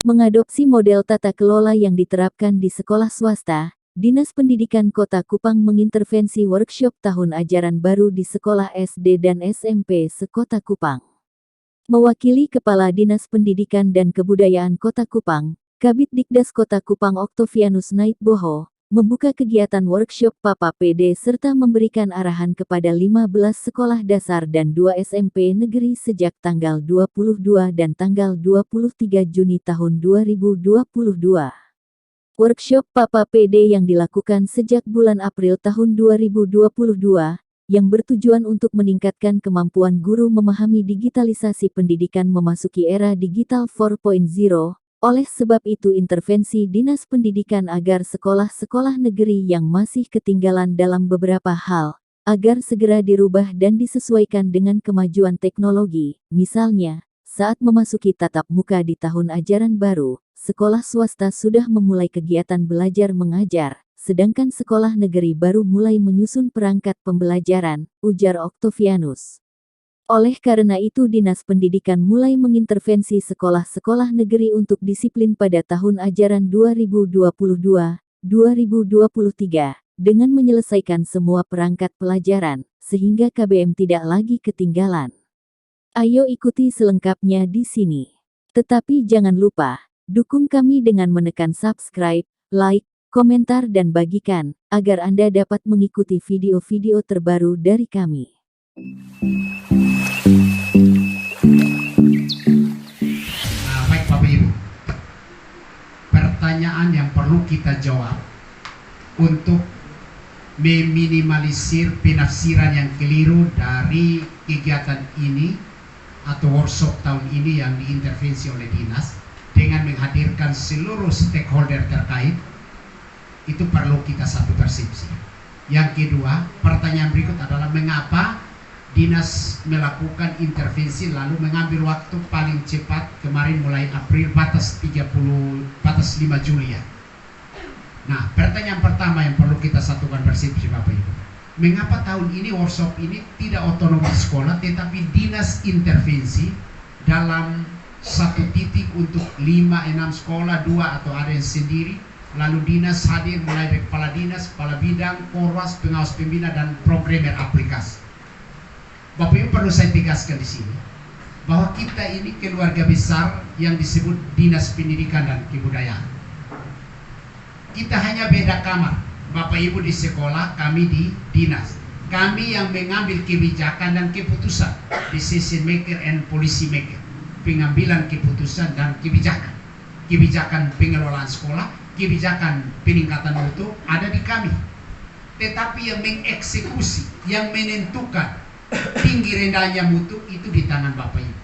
Mengadopsi model tata kelola yang diterapkan di sekolah swasta, Dinas Pendidikan Kota Kupang mengintervensi workshop tahun ajaran baru di sekolah SD dan SMP se-Kota Kupang. Mewakili Kepala Dinas Pendidikan dan Kebudayaan Kota Kupang, Kabid Dikdas Kota Kupang Oktavianus Naitboho, membuka kegiatan workshop Papa PD serta memberikan arahan kepada 15 sekolah dasar dan 2 SMP negeri sejak tanggal 22 dan tanggal 23 Juni tahun 2022. Workshop Papa PD yang dilakukan sejak bulan April tahun 2022, yang bertujuan untuk meningkatkan kemampuan guru memahami digitalisasi pendidikan memasuki era digital 4.0, oleh sebab itu intervensi Dinas Pendidikan agar sekolah-sekolah negeri yang masih ketinggalan dalam beberapa hal, agar segera dirubah dan disesuaikan dengan kemajuan teknologi. Misalnya, saat memasuki tatap muka di tahun ajaran baru, sekolah swasta sudah memulai kegiatan belajar mengajar, sedangkan sekolah negeri baru mulai menyusun perangkat pembelajaran, ujar Oktavianus. Oleh karena itu Dinas Pendidikan mulai mengintervensi sekolah-sekolah negeri untuk disiplin pada tahun ajaran 2022-2023, dengan menyelesaikan semua perangkat pelajaran, sehingga KBM tidak lagi ketinggalan. Ayo ikuti selengkapnya di sini. Tetapi jangan lupa, dukung kami dengan menekan subscribe, like, komentar dan bagikan, agar Anda dapat mengikuti video-video terbaru dari kami. Baik Bapak Ibu, pertanyaan yang perlu kita jawab untuk meminimalisir penafsiran yang keliru dari kegiatan ini atau workshop tahun ini yang diintervensi oleh dinas dengan menghadirkan seluruh stakeholder terkait, itu perlu kita satu persepsi. Yang kedua, pertanyaan berikut adalah mengapa dinas melakukan intervensi lalu mengambil waktu paling cepat kemarin mulai April batas 5 Juli ya. Nah, pertanyaan pertama yang perlu kita satukan persepsi Bapak Ibu. Mengapa tahun ini workshop ini tidak otonomi sekolah tetapi dinas intervensi dalam satu titik untuk 5-6 sekolah, 2 atau ada yang sendiri, lalu dinas hadir mulai dari kepala dinas, kepala bidang, korwas, pengawas pembina dan programmer aplikasi. Bapak Ibu perlu saya tegaskan di sini bahwa kita ini keluarga besar yang disebut Dinas Pendidikan dan Kebudayaan. Kita hanya beda kamar. Bapak Ibu di sekolah, kami di dinas. Kami yang mengambil kebijakan dan keputusan, decision maker and policy maker. Pengambilan keputusan dan kebijakan. Kebijakan pengelolaan sekolah, kebijakan peningkatan mutu ada di kami. Tetapi yang mengeksekusi, yang menentukan tinggi rendahnya mutu itu di tangan Bapak Ibu.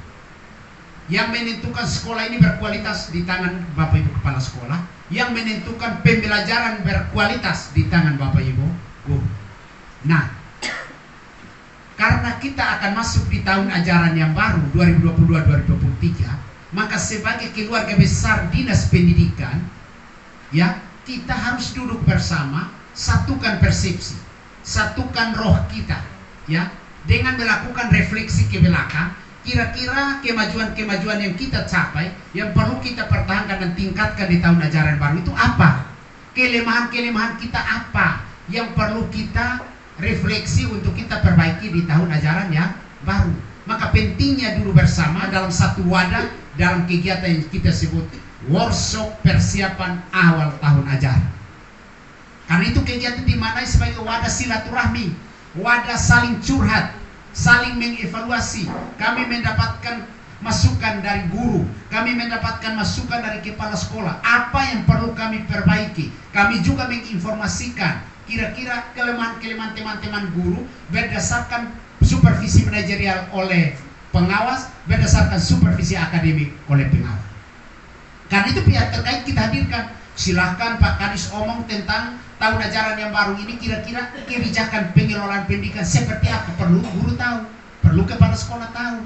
Yang menentukan sekolah ini berkualitas di tangan Bapak Ibu Kepala Sekolah. Yang menentukan pembelajaran berkualitas di tangan Bapak Ibu Guru. Nah, karena kita akan masuk di tahun ajaran yang baru 2022-2023, maka sebagai keluarga besar Dinas Pendidikan, ya, kita harus duduk bersama, satukan persepsi, satukan roh kita, ya, dengan melakukan refleksi ke belakang, kira-kira kemajuan-kemajuan yang kita capai, yang perlu kita pertahankan dan tingkatkan di tahun ajaran baru itu apa? Kelemahan-kelemahan kita apa yang perlu kita refleksi untuk kita perbaiki di tahun ajaran yang baru? Maka pentingnya dulu bersama dalam satu wadah dalam kegiatan yang kita sebut workshop persiapan awal tahun ajaran. Karena itu kegiatan dimaknai sebagai wadah silaturahmi, wadah saling curhat, saling mengevaluasi. Kami mendapatkan masukan dari guru, kami mendapatkan masukan dari kepala sekolah, apa yang perlu kami perbaiki. Kami juga menginformasikan kira-kira kelemahan-kelemahan teman-teman guru berdasarkan supervisi manajerial oleh pengawas, berdasarkan supervisi akademik oleh pengawas. Karena itu pihak terkait kita hadirkan. Silahkan Pak Kadis omong tentang tahun ajaran yang baru ini, kira-kira kebijakan pengelolaan pendidikan seperti apa, perlu guru tahu, perlu kepala sekolah tahu.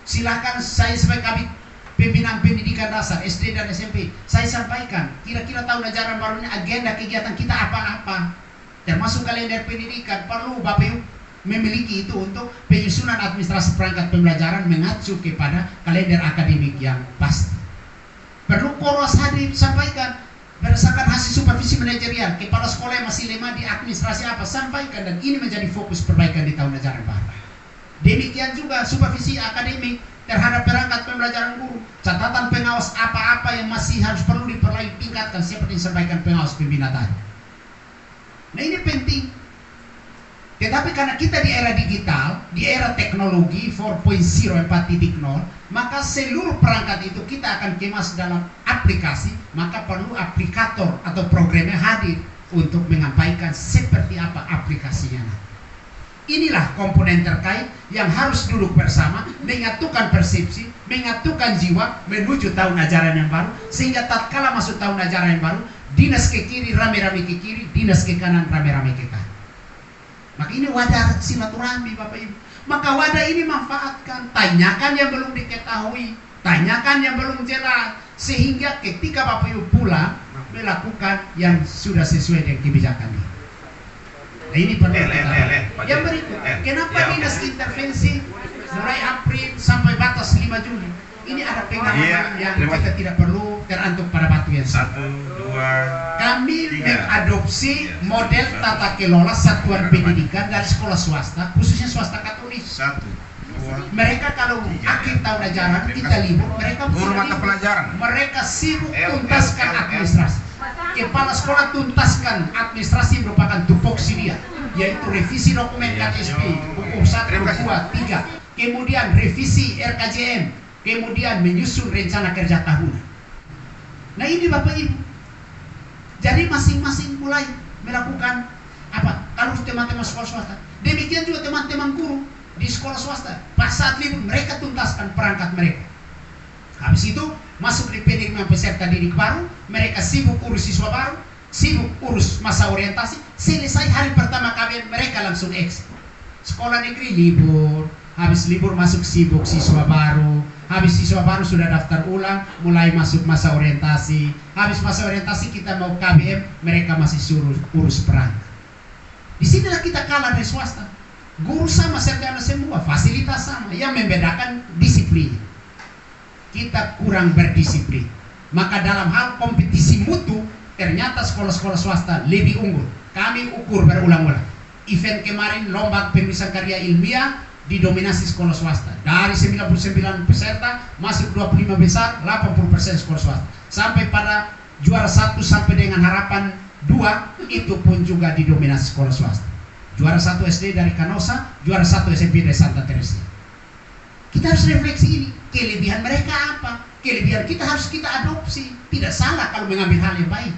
Silahkan saya sebagai kabit pembinaan pendidikan dasar SD dan SMP, saya sampaikan kira-kira tahun ajaran baru ini agenda kegiatan kita apa-apa, termasuk kalender pendidikan. Perlu Bapak Ibu memiliki itu untuk penyusunan administrasi perangkat pembelajaran mengacu kepada kalender akademik yang pasti. Perlu Koros hadir sampaikan berdasarkan hasil supervisi manajerial. Kepala sekolah yang masih lemah di administrasi apa, sampaikan, dan ini menjadi fokus perbaikan di tahun ajaran baru. Demikian juga supervisi akademik terhadap perangkat pembelajaran guru. Catatan pengawas apa-apa yang masih harus perlu ditingkatkan seperti disampaikan pengawas pembina tadi. Nah ini penting. Tetapi karena kita di era digital, di era teknologi 4.0, 4.0, maka seluruh perangkat itu kita akan kemas dalam aplikasi, maka perlu aplikator atau programnya hadir untuk menyampaikan seperti apa aplikasinya. Inilah komponen terkait yang harus duduk bersama, menyatukan persepsi, menyatukan jiwa menuju tahun ajaran yang baru, sehingga tatkala masuk tahun ajaran yang baru, dinas ke kiri rame-rame ke kiri, dinas ke kanan rame-rame ke kanan. Maka ini wadah silaturahmi Bapak Ibu. Maka wadah ini manfaatkan, tanyakan yang belum diketahui, tanyakan yang belum jelas, sehingga ketika Bapak Ibu pulang melakukan yang sudah sesuai dengan kebijakan ini. Nah ini perlu kita. Yang berikut, kenapa dinas intervensi mulai April sampai batas 5 Juli? Ini ada pengalaman yang kita tidak perlu terantuk pada batu yang sama. 1, 2, kami mengadopsi model tata kelola satuan pendidikan dari sekolah swasta, khususnya swasta Katolik. 1, 2. Mereka kalau akhir tahun ajaran kita libur, mereka Guru mata pelajaran. mereka sibuk tuntaskan administrasi. Kepala sekolah tuntaskan administrasi merupakan tupoksi dia, yaitu revisi dokumen KTSP, buku 1, 2, 3, kemudian revisi RKJM, kemudian menyusun rencana kerja tahunan. Nah ini Bapak Ibu. Jadi masing-masing mulai melakukan apa? Kalau teman-teman sekolah swasta, demikian juga teman-teman guru di sekolah swasta. Pas saat libur mereka tuntaskan perangkat mereka. Habis itu masuk di penerimaan peserta didik baru, mereka sibuk urus siswa baru, sibuk urus masa orientasi. Selesai hari pertama KBM mereka langsung exit. Sekolah negeri libur, habis libur masuk sibuk siswa baru. Habis siswa baru sudah daftar ulang, mulai masuk masa orientasi. Habis masa orientasi kita mau KBM, mereka masih suruh urus perangkat. Disinilah kita kalah dari swasta. Guru sama, sarjana semua, fasilitas sama. Yang membedakan disiplin. Kita kurang berdisiplin. Maka dalam hal kompetisi mutu, ternyata sekolah-sekolah swasta lebih unggul. Kami ukur berulang-ulang. Event kemarin lomba penulisan karya ilmiah didominasi sekolah swasta. Dari 99 peserta masuk 25 besar, 80% sekolah swasta. Sampai pada juara 1 sampai dengan harapan 2 itu pun juga didominasi sekolah swasta. Juara 1 SD dari Kanosa, juara 1 SMP dari Santa Teresa. Kita harus refleksi ini. Kelebihan mereka apa? Kelebihan kita harus kita adopsi. Tidak salah kalau mengambil hal yang baik.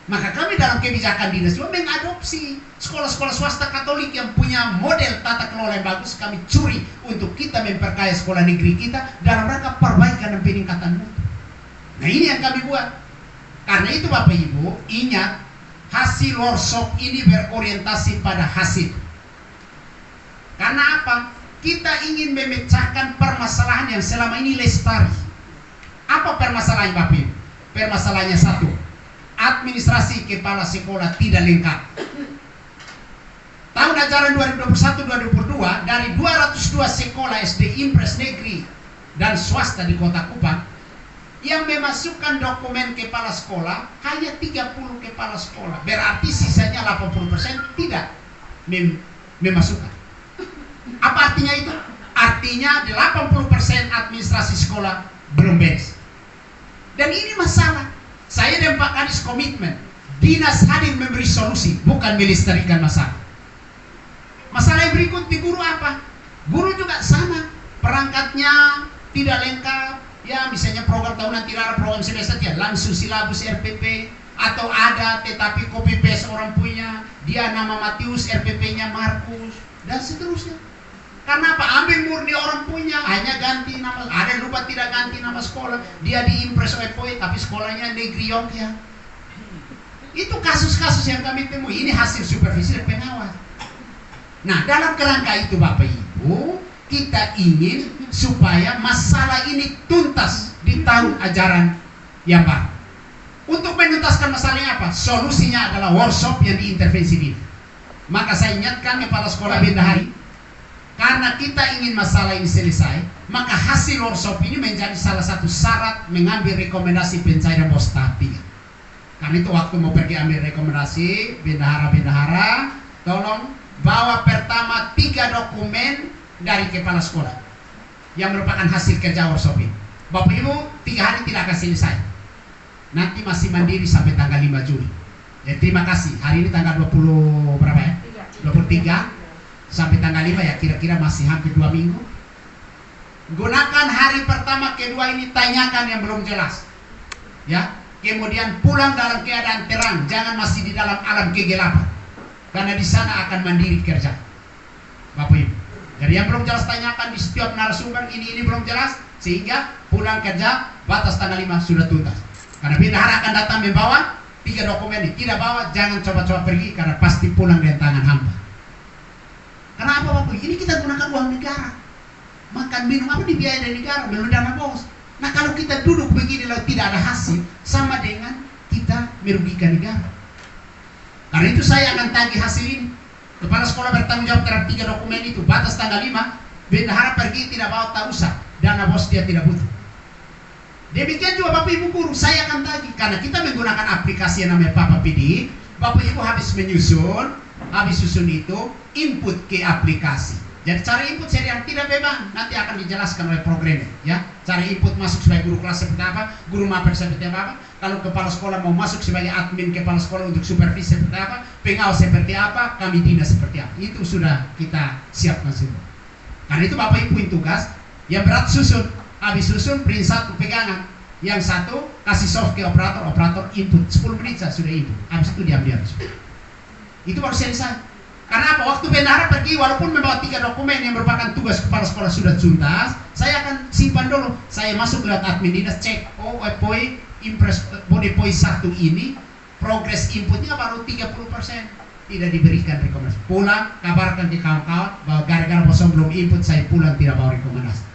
Maka kami dalam kebijakan dinas juga mengadopsi sekolah-sekolah swasta Katolik yang punya model tata kelola yang bagus, kami curi untuk kita memperkaya sekolah negeri kita dalam rangka perbaikan dan peningkatan mutu. Nah ini yang kami buat. Karena itu Bapak Ibu, ingat hasil workshop ini berorientasi pada hasil. Karena apa? Kita ingin memecahkan permasalahan yang selama ini lestari. Apa permasalahan Bapak Ibu? Permasalahannya satu, administrasi kepala sekolah tidak lengkap. Tahun ajaran 2021-2022 dari 202 sekolah SD impres negeri dan swasta di Kota Kupang yang memasukkan dokumen kepala sekolah hanya 30 kepala sekolah. Berarti sisanya 80% tidak memasukkan. Apa artinya itu? Artinya 80% administrasi sekolah belum beres. Dan ini masalah. Saya dan Pak Kadis komitmen, dinas hadir memberi solusi, bukan melestarikan masalah. Masalah yang berikut di guru apa? Guru juga sama, perangkatnya tidak lengkap. Ya misalnya program tahunan tidak ada, program semester ya langsung silabus RPP, atau ada tetapi copy paste orang punya, dia nama Matius, RPP-nya Markus, dan seterusnya. Karena apa? Ambil murni orang punya, hanya ganti nama. Ada yang lupa tidak ganti nama sekolah, dia diimpres oleh POE, tapi sekolahnya negeri Yogyakarta. Itu kasus-kasus yang kami temui. Ini hasil supervisi dan pengawas. Nah, dalam kerangka itu Bapak Ibu, kita ingin supaya masalah ini tuntas di tahun ajaran yang baru. Untuk menuntaskan masalahnya apa? Solusinya adalah workshop yang diintervensi ini. Maka saya ingatkan kepala sekolah Bendahari, Karena kita ingin masalah ini selesai, maka hasil workshop ini menjadi salah satu syarat mengambil rekomendasi pencairan pos tahap 3. Karena itu waktu mau pergi ambil rekomendasi, bendahara-bendahara, tolong bawa pertama 3 dokumen dari kepala sekolah yang merupakan hasil kerja workshop ini. Bapak Ibu, 3 hari tidak akan selesai. Nanti masih mandiri sampai tanggal 5 Juli. Jadi terima kasih. Hari ini tanggal 20 berapa ya? 23 sampai tanggal 5 ya, kira-kira masih hampir 2 minggu. Gunakan hari pertama, kedua ini tanyakan yang belum jelas. Ya, kemudian pulang dalam keadaan terang, jangan masih di dalam alam kegelapan. Karena di sana akan mandiri kerja. Bapak Ibu. Jadi yang belum jelas tanyakan di setiap narasumber, ini belum jelas, sehingga pulang kerja batas tanggal 5 sudah tuntas. Karena bendahara akan datang membawa 3 dokumen ini. Tidak bawa, jangan coba-coba pergi karena pasti pulang dengan tangan hampa. Karena apa Bapak? Ini kita gunakan uang negara. Makan minum apa dibiayai dari negara, belum dana bos. Nah kalau kita duduk begini lalu tidak ada hasil, sama dengan kita merugikan negara. Karena itu saya akan tagih hasil ini. Kepala sekolah bertanggung jawab terhadap 3 dokumen itu. Batas tanggal 5, bendahara pergi tidak bawa, tak usah. Dana bos dia tidak butuh. Demikian juga Bapak Ibu guru, saya akan tagih. Karena kita menggunakan aplikasi yang namanya Papa PD. Bapak Ibu habis menyusun, habis susun itu, input ke aplikasi. Jadi cara input serial tidak bebas, nanti akan dijelaskan oleh programnya. Ya, cara input masuk sebagai guru kelas seperti apa, guru maper seperti apa. Kalau kepala sekolah mau masuk sebagai admin kepala sekolah untuk supervisi seperti apa, pengawas seperti apa, kami dinas seperti apa. Itu sudah kita siapkan semua. Karena itu Bapak Ibu punya tugas, yang berat susun. Habis susun, print 1 pegangan. Yang 1 kasih soft ke operator, operator input 10 menit saja sudah input. Habis itu diam-diam. Itu baru selesai. Karena apa? Waktu bendahara pergi, walaupun membawa 3 dokumen yang merupakan tugas kepala sekolah sudah tuntas, saya akan simpan dulu. Saya masuk lewat admin dinas, cek, oh poi impres body poi 1 ini progres inputnya baru 30%, tidak diberikan rekomendasi. Pulang, kabarkan ke kawan-kawan bahwa gara-gara bosong belum input, saya pulang tidak bawa rekomendasi.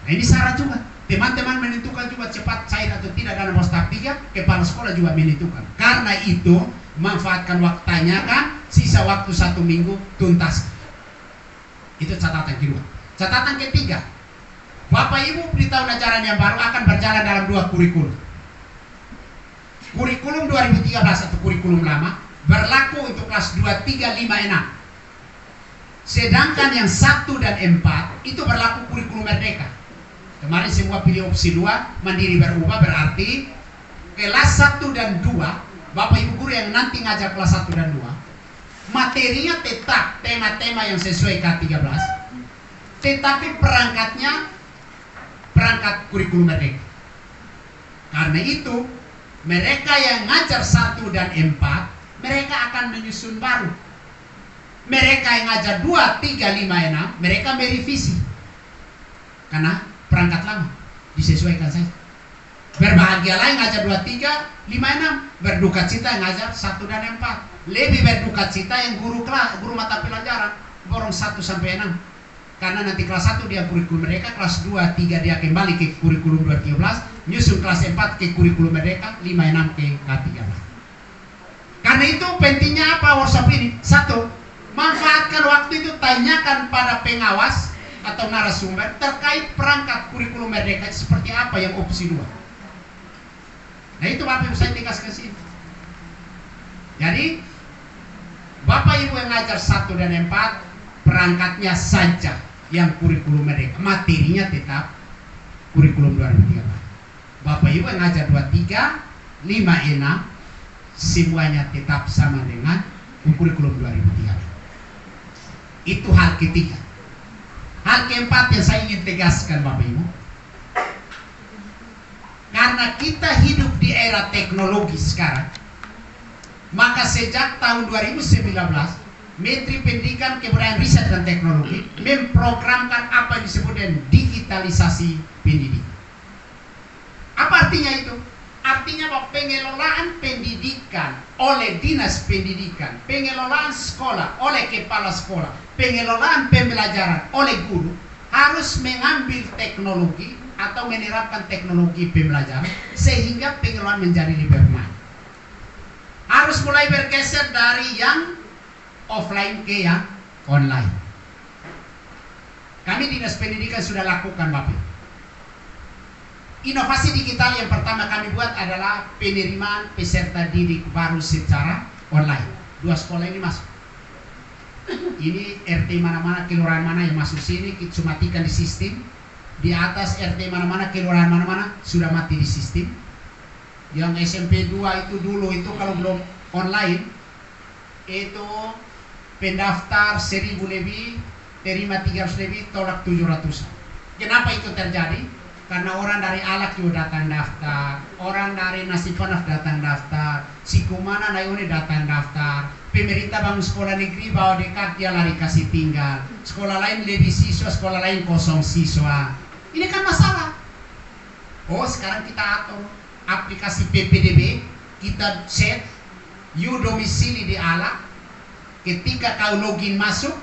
Nah ini syarat juga. Teman-teman menentukan juga cepat cair atau tidak dana bos tahap 3, kepala sekolah juga menentukan. Karena itu manfaatkan waktunya kan, sisa waktu 1 minggu tuntas. Itu catatan kedua. Catatan ketiga, Bapak Ibu di tahun ajaran yang baru akan berjalan dalam 2 kurikulum. Kurikulum 2013 atau kurikulum lama berlaku untuk kelas 2, 3, 5, 6. Sedangkan yang 1 dan 4 itu berlaku kurikulum merdeka. Kemarin semua pilih opsi 2, mandiri berubah, berarti kelas 1 dan 2, Bapak Ibu guru yang nanti ngajar kelas 1 dan 2, materinya tetap tema-tema yang sesuai K13, tetapi perangkatnya perangkat kurikulum merdeka. Karena itu mereka yang ngajar 1 dan 4, mereka akan menyusun baru. Mereka yang ngajar 2, 3, 5, 6, mereka merevisi. Karena perangkat lama disesuaikan saja. Berbahagialah yang ngajar 2, 3, 5, 6. Berduka cita yang ngajar 1 dan 4. Lebih berduka cita yang guru mata pelajaran borong 1 sampai 6. Karena nanti kelas 1 dia kurikulum mereka, kelas 2, 3 dia kembali ke kurikulum 2013, nyusun kelas 4 ke kurikulum mereka, 5, 6 ke K13. Karena itu pentingnya apa workshop ini? 1, manfaatkan waktu itu, tanyakan pada pengawas atau narasumber terkait perangkat kurikulum merdeka seperti apa yang opsi 2. Nah itu Bapak Ibu saya tegaskan sini. Jadi Bapak Ibu yang ngajar 1 dan 4, perangkatnya saja yang kurikulum merdeka, materinya tetap kurikulum 2013. Bapak Ibu yang ngajar 2, 3, 5, 6, semuanya tetap sama dengan kurikulum 2013. Itu hal ketiga. Hal keempat yang saya ingin tegaskan Bapak Ibu, karena kita hidup di era teknologi sekarang, maka sejak tahun 2019 Menteri Pendidikan, Kebudayaan, Riset dan Teknologi memprogramkan apa yang disebut dengan digitalisasi pendidikan. Apa artinya itu? Artinya bahwa pengelolaan pendidikan oleh dinas pendidikan, pengelolaan sekolah oleh kepala sekolah, pengelolaan pembelajaran oleh guru harus mengambil teknologi atau menerapkan teknologi pembelajaran sehingga pengelolaan menjadi lebih bermakna. Harus mulai bergeser dari yang offline ke yang online. Kami Dinas Pendidikan sudah lakukan Bapak. Inovasi digital yang pertama kami buat adalah penerimaan peserta didik baru secara online. 2 sekolah ini masuk. Ini RT mana-mana, kelurahan mana yang masuk sini, kita matikan di sistem. Di atas RT mana-mana, kelurahan mana-mana sudah mati di sistem. Yang SMP 2 itu dulu itu kalau belum online itu pendaftar 1000 lebih, terima 300 lebih, tolak 700. Kenapa itu terjadi? Karena orang dari Alak juga datang daftar, orang dari Nasipanaf datang daftar, Sikumana Nayone datang daftar, pemerintah bangun sekolah negeri bawa dekat dia lari kasih tinggal, sekolah lain lebih siswa, sekolah lain kosong siswa. Ini kan masalah. Oh sekarang kita atur aplikasi PPDB, kita set, you domisili di Alak, ketika kau login masuk,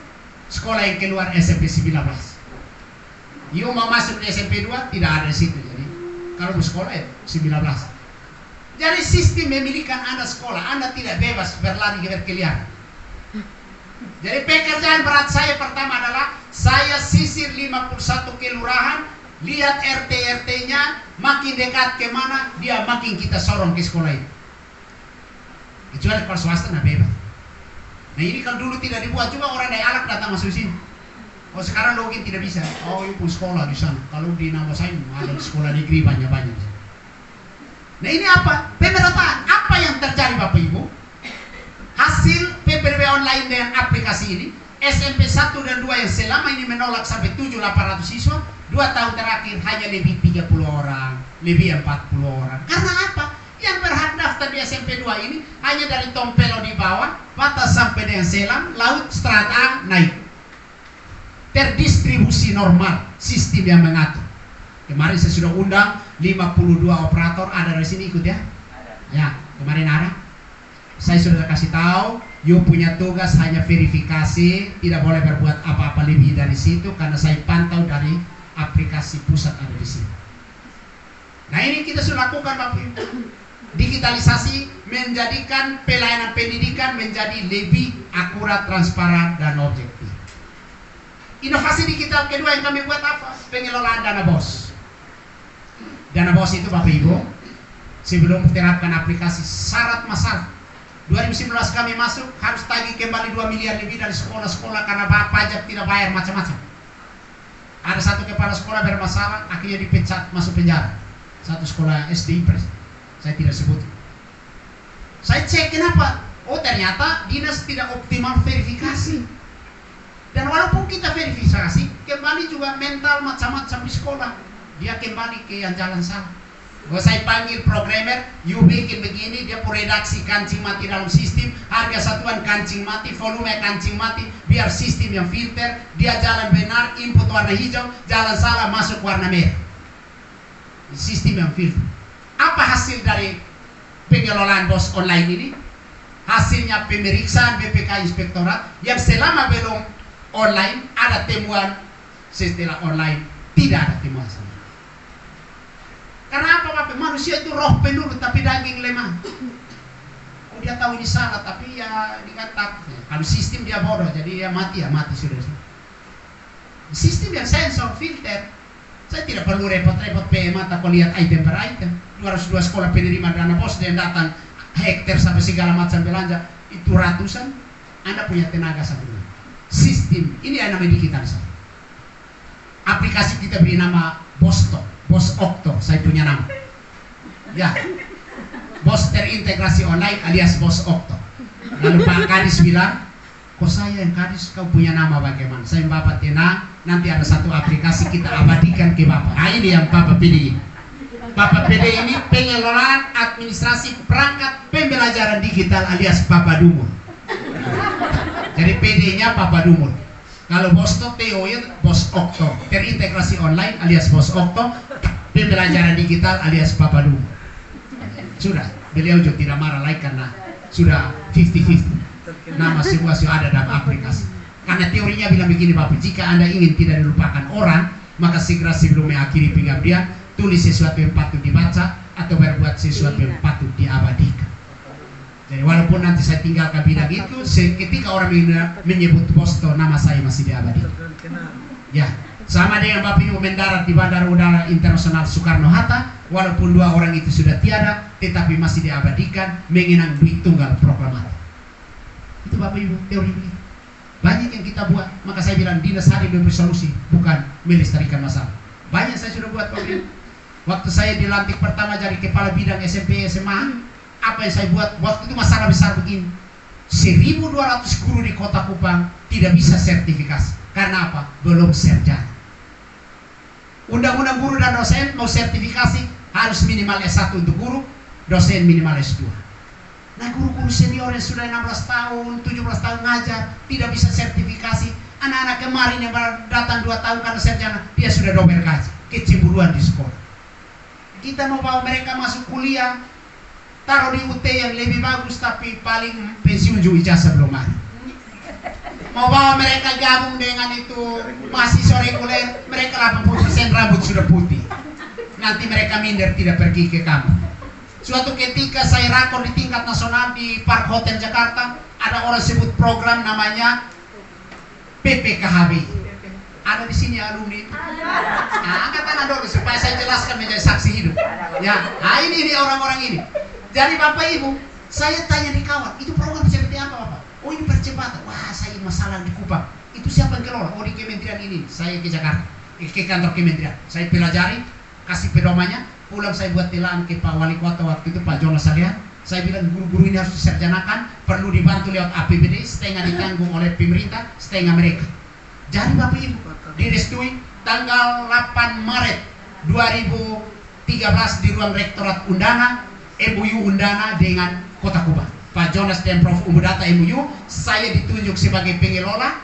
sekolah yang keluar SMP 19. You mau masuk di SMP 2 tidak ada di situ. Jadi kalau mau sekolah ya 19. Jadi sistem memilihkan Anda sekolah, Anda tidak bebas berlari berkeliaran. Jadi pekerjaan berat saya pertama adalah saya sisir 51 kelurahan, lihat RT-RT-nya, makin dekat kemana dia makin kita sorong ke sekolah itu. Kecuali kalau swasta nggak bebas. Nah ini kalau dulu tidak dibuat juga orang dari Alak datang masuk sini. Oh sekarang login tidak bisa. Oh ibu sekolah di sana. Kalau di nama saya ada sekolah negeri banyak-banyak. Nah ini apa? Pemerataan. Apa yang terjadi Bapak Ibu? Hasil PPDB online dengan aplikasi ini, SMP 1 dan 2 yang selama ini menolak sampai 7.800 siswa, 2 tahun terakhir hanya lebih 30 orang, lebih 40 orang. Karena apa? Yang berhak daftar di SMP 2 ini hanya dari Tompelo di bawah, batas sampai dengan Selam, laut strata naik. Terdistribusi normal, sistem yang mengatur. Kemarin saya sudah undang 52 operator, ada dari sini ikut ya? Ya, kemarin ada. Saya sudah kasih tahu, you punya tugas hanya verifikasi, tidak boleh berbuat apa-apa lebih dari situ karena saya pantau dari aplikasi pusat ada di sini. Nah ini kita sudah lakukan Bapak Ibu. Digitalisasi menjadikan pelayanan pendidikan menjadi lebih akurat, transparan, dan objektif. Inovasi digital kedua yang kami buat apa? Pengelolaan dana BOS. Dana BOS itu Bapak Ibu, sebelum terapkan aplikasi syarat masalah. 2019 kami masuk harus tagih kembali 2 miliar lebih dari sekolah-sekolah karena pajak tidak bayar macam-macam. Ada satu kepala sekolah bermasalah, akhirnya dipecat masuk penjara. Satu sekolah SD Impres, saya tidak sebut. Saya cek kenapa? Oh ternyata dinas tidak optimal verifikasi. Dan walaupun kita verifikasi, kembali juga mental macam-macam di sekolah. Dia kembali ke yang jalan salah. Kalau saya panggil programmer, you bikin begini, dia redaksi kancing mati dalam sistem, harga satuan kancing mati, volume kancing mati, biar sistem yang filter, dia jalan benar, input warna hijau, jalan salah, masuk warna merah. Sistem yang filter. Apa hasil dari pengelolaan BOS online ini? Hasilnya pemeriksaan BPK Inspektorat yang selama belum online ada temuan, setelah online tidak ada temuan sama. Karena apa Bapak? Manusia itu roh penurut tapi daging lemah. Oh dia tahu ini salah tapi ya dikata kalau sistem dia bodoh jadi dia mati ya mati sudah. Sistem yang sensor filter, saya tidak perlu repot-repot PM atau lihat item per item. 202 sekolah penerima dana BOS yang datang hektar sampai segala macam belanja itu ratusan. Anda punya tenaga satu. Sistem ini yang namanya digitalisasi. Aplikasi kita beri nama BOS Okto, saya punya nama. Ya, BOS terintegrasi online alias BOS Okto. Lalu Pak Kadis bilang, kok saya yang Kadis, kau punya nama bagaimana? Saya Bapak tenang, nanti ada satu aplikasi kita abadikan ke Bapak. Nah ini yang Bapak pilih. Bapak pilih ini pengelolaan administrasi perangkat pembelajaran digital alias Bapak Dumur. Jadi PD-nya Papa Dumur. Kalau BOS TO ya BOS Okto, terintegrasi online alias BOS Okto, pembelajaran digital alias Papa Dumur. Sudah, beliau juga tidak marah lagi karena sudah 50-50. Nama semua sudah ada dalam aplikasi. Karena teorinya bilang begini Bapak, jika Anda ingin tidak dilupakan orang, maka segera sebelum mengakhiri pengabdian, tulis sesuatu yang patut dibaca atau berbuat sesuatu yang patut diabadikan. Jadi walaupun nanti saya tinggalkan bidang itu, ketika orang menyebut BOS nama saya masih diabadikan. Ya, Sama dengan Bapak Ibu mendarat di Bandara Udara Internasional Soekarno-Hatta, walaupun 2 orang itu sudah tiada, tetapi masih diabadikan mengenang duit tunggal proklamator. Itu Bapak Ibu teori begitu. Banyak yang kita buat, maka saya bilang dinas hari memberi solusi, bukan melestarikan masalah. Banyak saya sudah buat Bapak Ibu. Waktu saya dilantik pertama jadi kepala bidang SMP SMA, apa yang saya buat? Waktu itu masalah besar begini. 1.200 guru di Kota Kupang tidak bisa sertifikasi. Karena apa? Belum sarjana. Undang-undang guru dan dosen mau sertifikasi harus minimal S1 untuk guru, dosen minimal S2. Nah, guru-guru senior yang sudah 16 tahun, 17 tahun ngajar tidak bisa sertifikasi. Anak-anak kemarin yang baru datang 2 tahun karena sarjana, dia sudah double gaji, kecemburuan di sekolah. Kita mau bawa mereka masuk kuliah, taruh di UT yang lebih bagus, tapi paling pensiun juga ijazah belum ada. Mau bawa mereka gabung dengan itu mahasiswa reguler, mereka 80% rambut sudah putih. Nanti mereka minder tidak pergi ke kampung. Suatu ketika saya rakor di tingkat nasional di Park Hotel Jakarta, ada orang sebut program namanya PPKHB. Ada di sini alumni. Nah, angkat tangan dulu supaya saya jelaskan menjadi saksi hidup. Ya, nah ini orang-orang ini. Jadi Bapak Ibu, saya tanya di kawan, itu program seperti apa Bapak? Oh, ini percepatan. Wah, saya masalah di Kupang. Itu siapa yang kelola? Oh, di kementerian ini. Saya ke Jakarta, ke kantor kementerian. Saya pelajari, kasih pedomannya. Pulang saya buat telaan ke Pak Wali Kota waktu itu, Pak Jonas Salihan. Saya bilang guru-guru ini harus diserjanakan, perlu dibantu lewat APBD, setengah ditanggung oleh pemerintah, setengah mereka. Jadi Bapak Ibu, direstui tanggal 8 Maret 2013 di ruang Rektorat Undana, MUU Undana dengan Kota Kupang. Pak Jonas dan Prof. Umudata MUU, saya ditunjuk sebagai pengelola.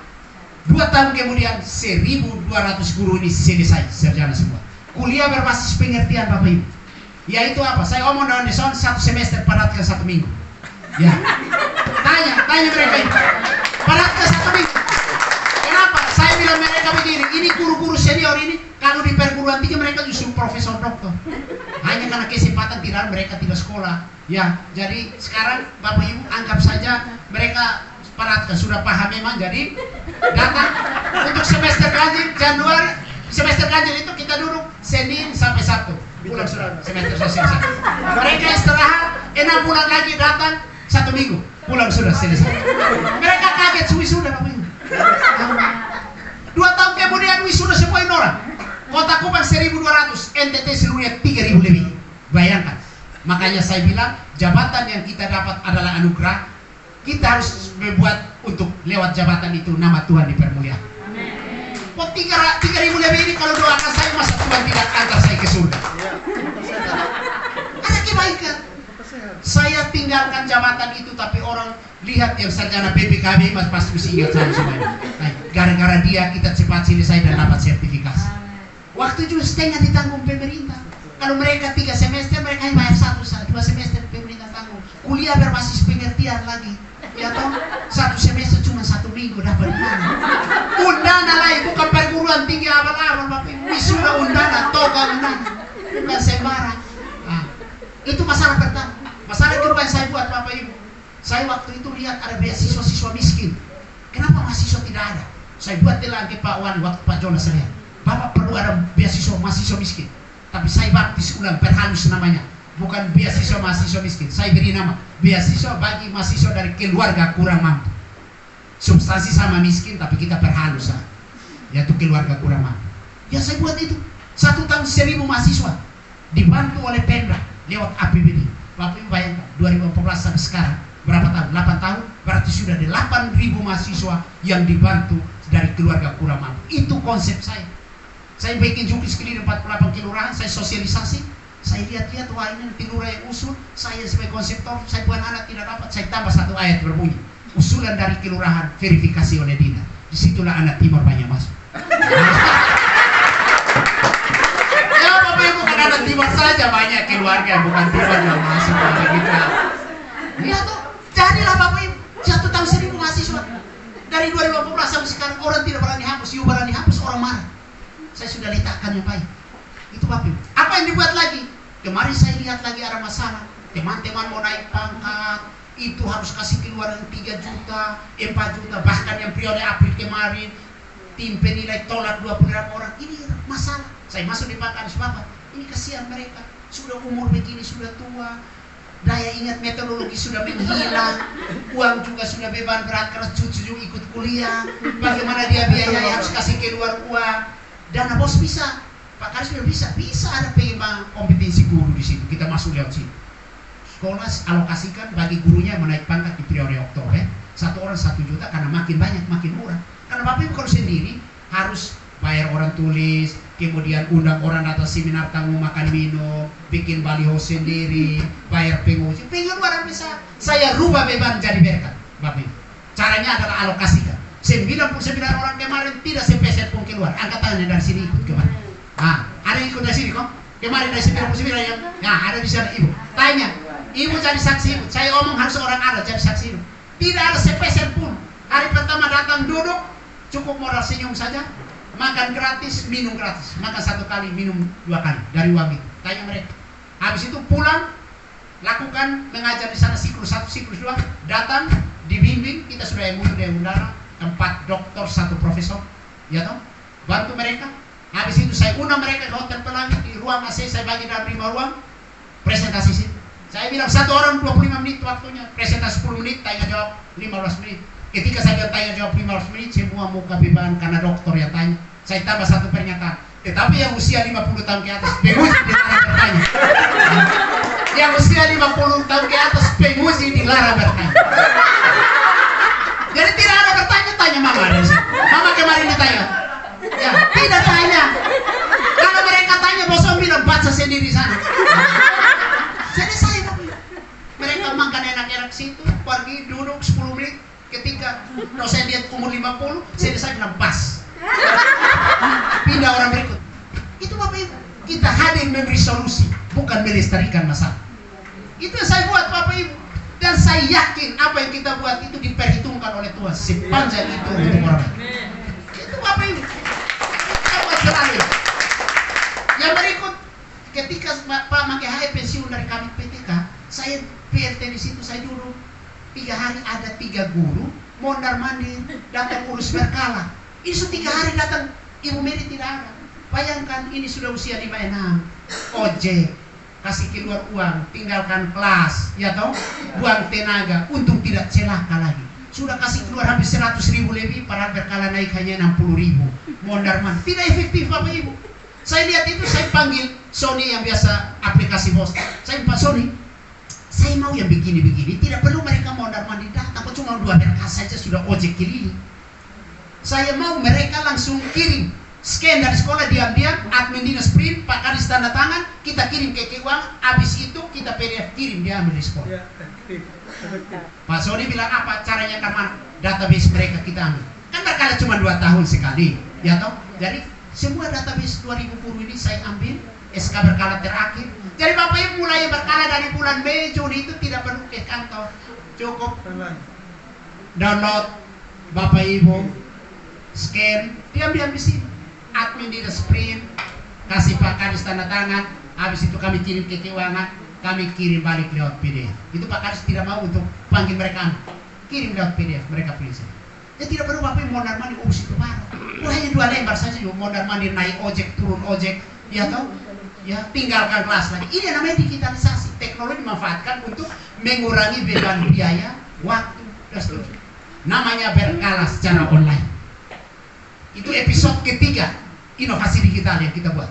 2 tahun kemudian 1.200 guru ini selesai sarjana semua. Kuliah berbasis pengertian Bapak Ibu. Yaitu apa? Saya omong dengan desain 1 semester padatkan 1 minggu. Ya. Tanya mereka itu. Padatkan 1 minggu. Kenapa? Saya bilang mereka begini, ini guru-guru senior ini kalau di perguruan tinggi mereka justru profesor doktor. Hanya karena kesempatan tidak mereka tidak sekolah. Ya, jadi sekarang Bapak Ibu anggap saja mereka padatkan sudah paham memang, jadi datang untuk semester ganjil Januari. Semester ganjil itu kita duduk Senin sampai Sabtu. Pulang sudah semester selesai. Mereka istirahat 6 bulan lagi datang 1 minggu. Pulang sudah selesai. Mereka kaget wisuda Bapak Ibu. 2 tahun kemudian wisuda semua orang. Kota Kupang 1.200, NTT seluruhnya 3.000 lebih. Bayangkan. Makanya saya bilang jabatan yang kita dapat adalah anugerah. Kita harus membuat untuk lewat jabatan itu nama Tuhan dipermuliakan. Kok 3.000 lebih ini kalau doakan saya masa Tuhan tidak antar saya ke surga? Ada kebaikan. Saya tinggalkan jabatan itu tapi orang lihat yang sarjana PPKB mas pasti mesti ingat saya semuanya. Gara-gara dia kita cepat selesai dan dapat sertifikasi. Waktu itu setengah ditanggung pemerintah. Kalau mereka 3 semester mereka hanya bayar 2 semester pemerintah tanggung. Kuliah berbasis pengertian lagi. Ya toh 1 semester cuma 1 minggu dapat Undana lagi bukan perguruan tinggi abal-abal Bapak Ibu. Wisuda Undana, toga Undana, bukan sembarang. Nah, itu masalah pertama. Masalah kedua yang saya buat Bapak Ibu. Saya waktu itu lihat ada beasiswa-siswa miskin. Kenapa mahasiswa tidak ada? Saya buat telaan ke Pak Wali waktu Pak Jonas Salihan. Bapak perlu ada beasiswa mahasiswa miskin. Tapi saya baptis ulang perhalus namanya. Bukan beasiswa mahasiswa miskin. Saya beri nama beasiswa bagi mahasiswa dari keluarga kurang mampu. Substansi sama miskin tapi kita perhalus, yaitu keluarga kurang mampu. Ya saya buat itu 1 tahun 1.000 mahasiswa dibantu oleh Pemda lewat APBD. Bapak Ibu bayangkan 2014 sampai sekarang berapa tahun? 8 tahun berarti sudah ada 8.000 mahasiswa yang dibantu dari keluarga kurang mampu. Itu konsep saya. Saya bikin jukis keliling 48 kelurahan, saya sosialisasi. Saya lihat-lihat, wah ini lurah yang usul. Saya sebagai konseptor, saya buat anak tidak dapat. Saya tambah 1 ayat berbunyi. Usulan dari kelurahan verifikasi oleh Dina. Disitulah anak timur banyak masuk. Ya Bapak Ibu bukan anak timur saja, banyak keluarga yang bukan timur yang masuk gitu. Ya tuh, jadilah Bapak Ibu 1 tahun 1.000 mahasiswa. Dari 2018 sampai sekarang orang tidak berani hapus, you berani hapus, orang marah. Saya sudah letakkan yang baik. Itu Bapak Ibu. Apa yang dibuat lagi? Kemarin saya lihat lagi ada masalah. Teman-teman mau naik pangkat, itu harus kasih keluaran 3 juta, 4 juta, bahkan yang periode April kemarin tim penilai tolak 28 orang. Ini masalah. Saya masuk di Pak Kadis, Bapak, ini kasihan mereka. Sudah umur begini, sudah tua. Daya ingat metodologi sudah menghilang. Uang juga sudah beban berat karena cucu juga ikut kuliah. Bagaimana dia biaya harus kasih keluar uang. Dana bos bisa. Pak Kadis bilang bisa ada pengen kompetensi guru di situ. Kita masuk lewat situ. Sekolah alokasikan bagi gurunya menaik pangkat di periode Oktober. 1 orang 1 juta karena makin banyak makin murah. Karena Bapak Ibu kalau sendiri harus bayar orang tulis, kemudian undang orang datang seminar tamu makan minum, bikin baliho sendiri, bayar penguji. Pengeluaran besar. Saya rubah beban jadi berkat, Bapak Ibu. Caranya adalah alokasikan. 99 orang kemarin tidak sepeser pun keluar. Angkat tangannya dari sini ikut kemarin. Ada yang ikut dari sini kok? Kemarin dari 99 yang, ada di sana Ibu. Tanya, Ibu jadi saksi Ibu. Saya omong harus orang ada jadi saksi Ibu. Tidak ada sepeser pun. Hari pertama datang duduk, cukup modal senyum saja, makan gratis, minum gratis. Makan 1 kali, minum 2 kali dari uang itu. Tanya mereka. Habis itu pulang, lakukan mengajar di sana siklus 1, siklus 2. Datang, dibimbing, kita sudah MOU dengan undara, 4 doktor, 1 profesor, ya toh? Bantu mereka. Habis itu saya undang mereka ke Hotel Pelangi di ruang AC, saya bagi dalam 5 ruang, presentasi sini. Saya bilang 1 orang 25 menit waktunya, presentasi 10 menit, tanya jawab 15 menit. Ketika saya bilang tanya jawab 15 menit, semua muka beban karena dokter yang tanya. Saya tambah 1 pernyataan. Tetapi yang usia 50 tahun ke atas, penguji dilarang bertanya. Yang usia 50 tahun ke atas, penguji dilarang bertanya. Jadi tidak ada bertanya, tanya mama dari sini. Mama kemarin ditanya. Ya, tidak tanya. Kalau mereka tanya, bosong bilang baca sendiri sana. Selesai. Mereka makan enak-enak situ, pergi duduk 10 menit. Ketika dosen lihat umur 50, selesai bilang pas. Pindah orang berikut. Itu Bapak Ibu. Kita hadir memberi solusi, bukan melestarikan masalah. Itu yang saya buat Bapak Ibu. Dan saya yakin apa yang kita buat itu diperhitungkan oleh Tuhan sepanjang itu untuk orang lain. Itu Bapak Ibu. Kita buat selalu. Yang berikut, ketika Pak Mangkehae pensiun dari kami PTK, saya PRT di situ, saya duduk 3 hari ada 3 guru mondar mandir datang urus berkala. Ini sudah 3 hari datang, Ibu Mary tidak ada. Bayangkan ini sudah usia 56, ojek, kasih keluar uang, tinggalkan kelas, ya toh, buang tenaga, untung tidak celaka lagi. Sudah kasih keluar hampir 100.000 lebih, padahal berkala naik hanya 60.000. Mondar mandir, tidak efektif Bapak Ibu. Saya lihat itu, saya panggil Sony yang biasa aplikasi bos. Saya Pak Sony, saya mau yang begini-begini, tidak perlu mereka mondar-mandir datang, cuma 2 berkas saja sudah ojek keliling. Saya mau mereka langsung kirim, scan dari sekolah diam-diam, admin dinas print, Pak Kadis tanda tangan, kita kirim ke keuangan, habis itu kita PDF kirim, dia ambil di sekolah. Pak Sony bilang apa, caranya ke mana? Database mereka kita ambil. Kan berkala cuma 2 tahun sekali, ya toh? Jadi semua database 2000 guru ini saya ambil, SK berkala terakhir. Jadi Bapak Ibu mulai berkala dari bulan Mei, Juni itu tidak perlu ke kantor. Cukup download Bapak Ibu, scan, diam-diam di sini. Admin di sprint, kasih Pak Kadis tanda tangan, habis itu kami kirim ke keuangan, kami kirim balik lewat PDF. Itu Pak Kadis tidak mau untuk panggil mereka, kirim lewat PDF, mereka pilih. Ya tidak perlu Bapak Ibu mondar mandir urus itu baru. Hanya 2 lembar saja yuk mondar mandir naik ojek, turun ojek, ya toh? Ya, tinggalkan kelas lagi. Ini namanya digitalisasi. Teknologi dimanfaatkan untuk mengurangi beban biaya, waktu, dan seterusnya. Namanya berkala secara online. Itu episode ketiga inovasi digital yang kita buat.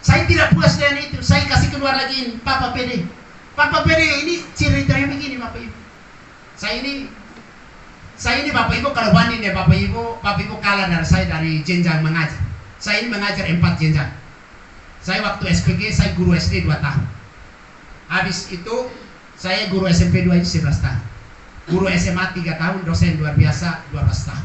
Saya tidak puas dengan itu. Saya kasih keluar lagi Papa PD. Papa PD ini ceritanya begini Bapak Ibu. Saya ini Bapak Ibu kalau banding ya Bapak Ibu kalah dari saya dari jenjang mengajar. Saya ini mengajar 4 jenjang. Saya waktu SPG, saya guru SD 2 tahun. Habis itu, saya guru SMP 2 ini 11 tahun. Guru SMA 3 tahun, dosen luar biasa 12 tahun.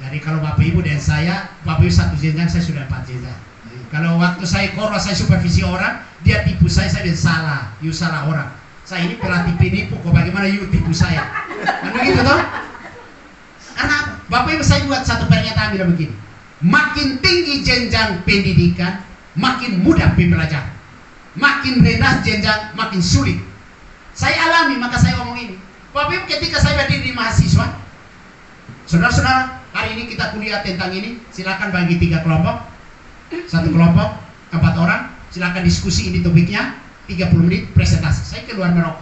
Jadi kalau Bapak Ibu dan saya, Bapak Ibu 1 jenjang, saya sudah 4 jenjang. Jadi, kalau waktu saya koros, saya supervisi orang, dia tipu saya bilang salah, you salah orang. Saya ini pelatih penipu, kok bagaimana you tipu saya. Kan begitu toh? Karena Bapak Ibu saya buat satu pernyataan bilang begini. Makin tinggi jenjang pendidikan, makin mudah pembelajaran. Makin rendah jenjang, makin sulit. Saya alami, maka saya ngomong ini. Bapak Ibu ketika saya berdiri di mahasiswa, saudara-saudara, hari ini kita kuliah tentang ini, silakan bagi 3 kelompok, 1 kelompok 4 orang, silakan diskusi ini topiknya, 30 menit presentasi. Saya keluar merokok,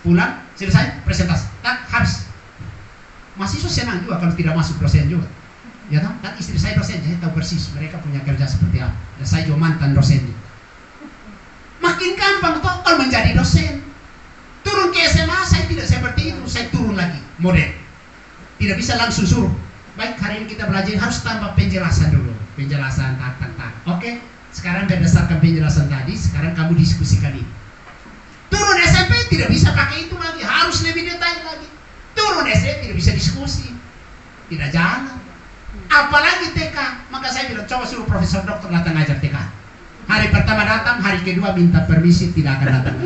pulang selesai presentasi, tak habis. Mahasiswa senang juga kalau tidak masuk dosen juga, ya tahu? Kan istri saya dosen, saya tahu persis mereka punya kerja seperti apa. Dan saya juga mantan dosen. Makin gampang toh kalau menjadi dosen. Turun ke SMA saya tidak seperti itu, saya turun lagi model. Tidak bisa langsung suruh. Baik, hari ini kita belajar harus tambah penjelasan dulu. Penjelasan tak. Oke, sekarang berdasarkan penjelasan tadi, sekarang kamu diskusikan ini. Turun SMP tidak bisa pakai itu lagi, harus lebih detail lagi. Turun SD tidak bisa diskusi, tidak jalan. Apalagi TK, maka saya bilang coba suruh profesor dokter datang ajar TK. Hari pertama datang, hari kedua minta permisi tidak akan datang.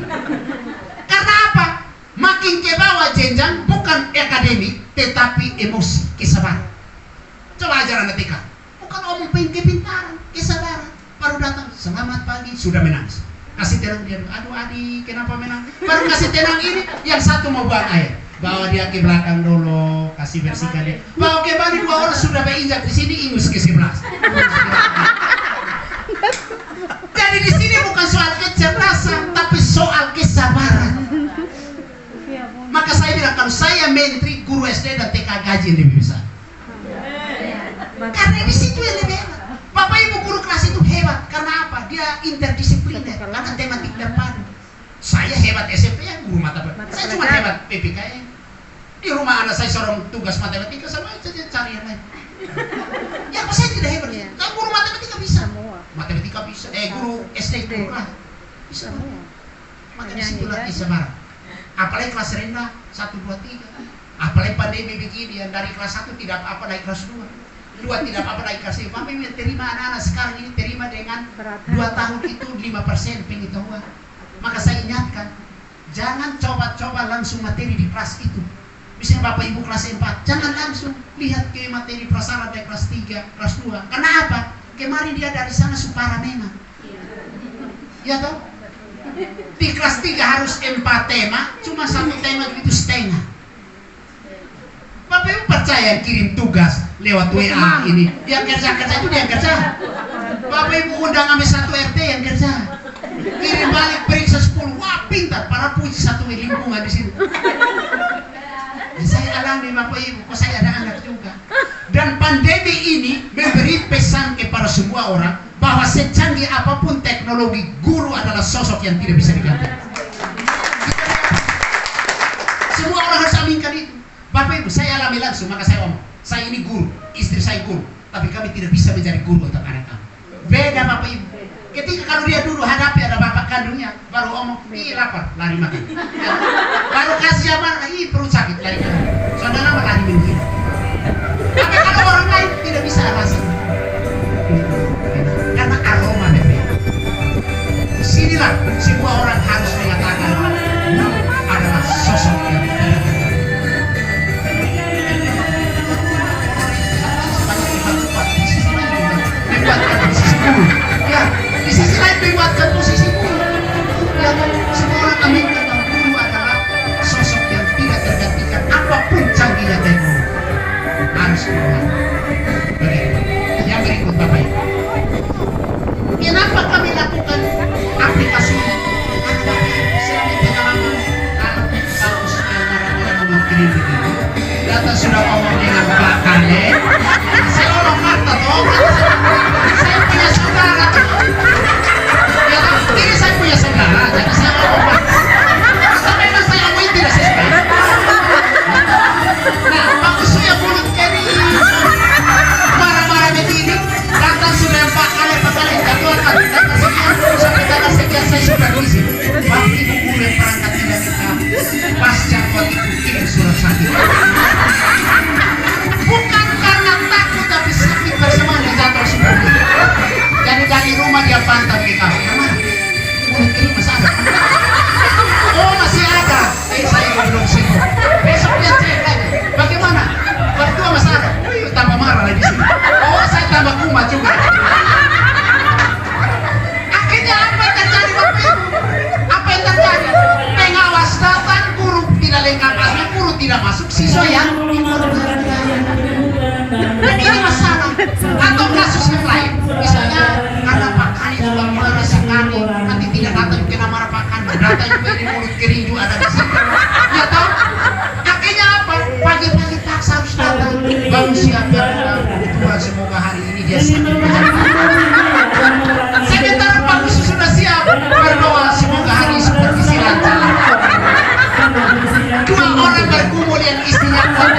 Karena apa? Makin ke bawah jenjang bukan akademik, tetapi emosi, kesabaran. Coba ajar anak TK, bukan omong kepintaran, kesabaran. Baru datang, selamat pagi, sudah menangis. Kasih tenang dia, aduh adik, kenapa menang? Baru kasih tenang ini, yang satu mau buang air. Bawa dia ke belakang dulu, kasih bersihkan dia. Bawa ke balik, 2 orang sudah berinjak di sini, ingus ke sebelah. Jadi di sini bukan soal kecerdasan, tapi soal kesabaran. Maka saya bilang kalau saya menteri, guru SD dan TK gaji lebih besar. Karena di situ yang lebih hebat. Bapak Ibu guru kelas itu hebat karena apa? Dia interdisipliner, karena tematik terpadu. Saya hebat SMP ya guru mata pelajaran. Saya cuma hebat PPKN. Di rumah anak saya seorang tugas matematika sama saja cari yang lain. Ya kok saya tidak hebat? Kan guru matematika bisa. Matematika bisa. Guru SD guru kelas bisa. Maka disitulah kesabaran. Apalagi kelas rendah 1, 2, 3. Apalagi pandemi begini yang dari kelas 1 tidak apa-apa naik kelas 2 tidak apa-apa naik kelas 3. Bapak Ibu terima anak-anak sekarang ini terima dengan 2 tahun itu 5% pengetahuan. Maka saya ingatkan, jangan coba-coba langsung materi di kelas itu. Misalnya Bapak Ibu kelas 4, jangan langsung lihat ke materi prasarana dari kelas 3, kelas 2. Karena apa? Kemarin dia dari sana supara memang. Ya toh? Di kelas 3 harus 4 tema, cuma 1 tema itu setengah. Bapak Ibu percaya kirim tugas lewat WA ini, yang kerja-kerja itu dia kerja. Bapak Ibu undang sampai 1 RT yang kerja. Kirim balik periksa 10, wah pintar, para puji 1 lingkungan di sini. Saya alami Bapak Ibu, kok saya ada anak juga. Dan pandemi ini memberi pesan kepada semua orang bahwa secanggih apapun teknologi, guru adalah sosok yang tidak bisa digantikan. Semua orang harus aminkan itu. Bapak Ibu, saya alami langsung, maka saya omong, saya ini guru, istri saya guru, tapi kami tidak bisa menjadi guru untuk anak kami. Beda Bapak Ibu. Ketika kalau dia dulu hadapi ada bapak kandungnya, baru omong, ih lapar, lari makan. Ya. Baru kasih jawaban, ih perut sakit, lari makan. Saudara lari minum. Tapi kalau orang lain tidak bisa alasan. Karena aroma Bapak. Disinilah semua orang harus mengatakan, adalah sosok yang di sisi lain membuatkan posisi guru. Ya, semua orang aminkan bahwa guru adalah sosok yang tidak tergantikan apapun canggihnya teknologi. Harus keluar. Begitu. Yang berikut Bapak Ibu. Kenapa kami lakukan aplikasi ini? Karena Bapak Ibu selama pengalaman bagus yang orang-orang mengkirim begini. Data sudah ngomong dengan Pak Kale. Saya orang kata toh. Saya punya saudara toh. Ya, ini saya punya saudara, jadi saya ngomong. Tapi memang saya ngomong tidak sesuai. Nah, bagus ya mulut kiri. Marah-marah begini, datang sudah Pak Kale, jadwalkan. Sampai tanggal sekian saya sudah ngisi. Bapak Ibu boleh perangkat tidak kita. Pas jadwal itu kirim surat sakit. Bukan karena takut, tapi sakit bersamaan di jadwal seperti itu. Jadi dari rumah dia pantau ke kamu. Kemana? Mulut kiri masih ada. Oh masih ada. Saya belum sibuk. Besok dia cek lagi. Bagaimana? Berdua masih ada. Tambah marah lagi di sini. Oh saya tambah kumat juga. Akhirnya apa yang terjadi Bapak Ibu? Apa yang terjadi? Pengawas datang, guru tidak lengkap asli, guru tidak masuk, siswa yang mulut kering juga ada di situ. Ya tahu? Akhirnya apa? Pagi-pagi paksa harus datang. Baru siap berdoa. Tuhan semoga hari ini dia siap. Sementara Pak Khusus sudah siap berdoa semoga hari supervisi lancar. Dua orang berkumpul yang istrinya kuat.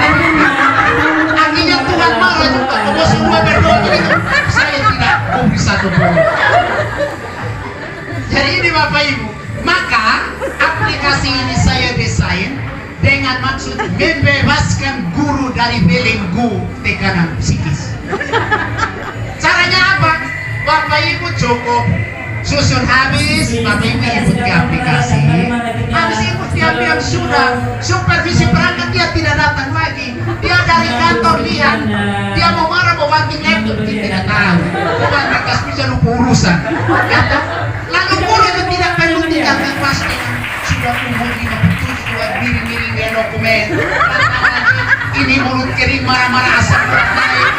Akhirnya Tuhan marah juga. Kalau semua berdoa begitu, saya tidak memberi satu pun. Jadi ini Bapak Ibu, maka aplikasi ini saya desain dengan maksud membebaskan guru dari belenggu tekanan psikis. Caranya apa? Bapak Ibu cukup susun habis, Bapak Ibu ikut ke aplikasi. Habis ikut diam-diam sudah, supervisi perangkat dia tidak datang lagi. Dia dari kantor lihat, dia mau marah mau banting laptop, dia tidak tahu. Bukan mereka bisa lupa urusan. Ya, lalu guru itu tidak perlu tinggalkan kelas dengan sudah umur 57 buat miring-miring dia dokumen. Ini mulut kering marah-marah asam urat naik.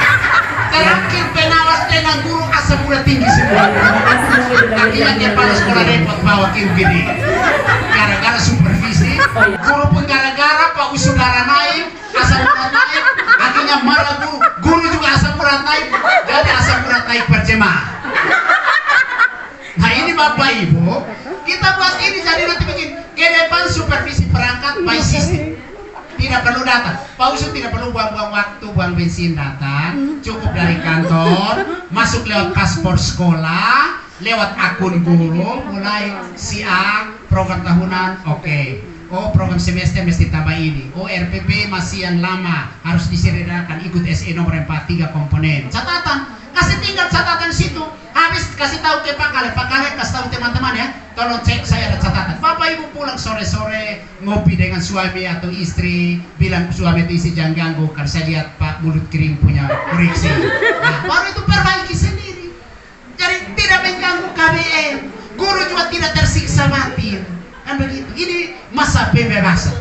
Terakhir pengawas dengan guru asam urat tinggi semua. Akhirnya kepala sekolah repot bawa ke UGD. Gara-gara supervisi, guru pun gara-gara Pak Usudara naik, asam urat naik. Akhirnya marah guru, guru juga asam urat naik. Jadi asam urat naik berjemaah. Nah ini Bapak Ibu, kita buat ini jadi nanti bikin ke depan supervisi perangkat by system. Tidak perlu datang. Pak Usut tidak perlu buang-buang waktu, buang bensin datang. Cukup dari kantor, masuk lewat paspor sekolah, lewat akun guru, mulai siang, program tahunan, oke. Oh program semester mesti tambah ini. Oh RPP masih yang lama, harus disediakan ikut SE nomor 4, 3 komponen. Catatan, kasih tinggal catatan situ. Habis kasih tahu ke Pak Kale kasih tahu teman-teman ya. Tolong cek saya ada catatan. Bapak Ibu pulang sore-sore ngopi dengan suami atau istri, bilang suami itu istri jangan ganggu karena saya lihat Pak mulut kering punya koreksi. Nah, baru itu perbaiki sendiri. Jadi tidak mengganggu KBM. Guru juga tidak tersiksa batin. Kan begitu. Ini masa pembebasan.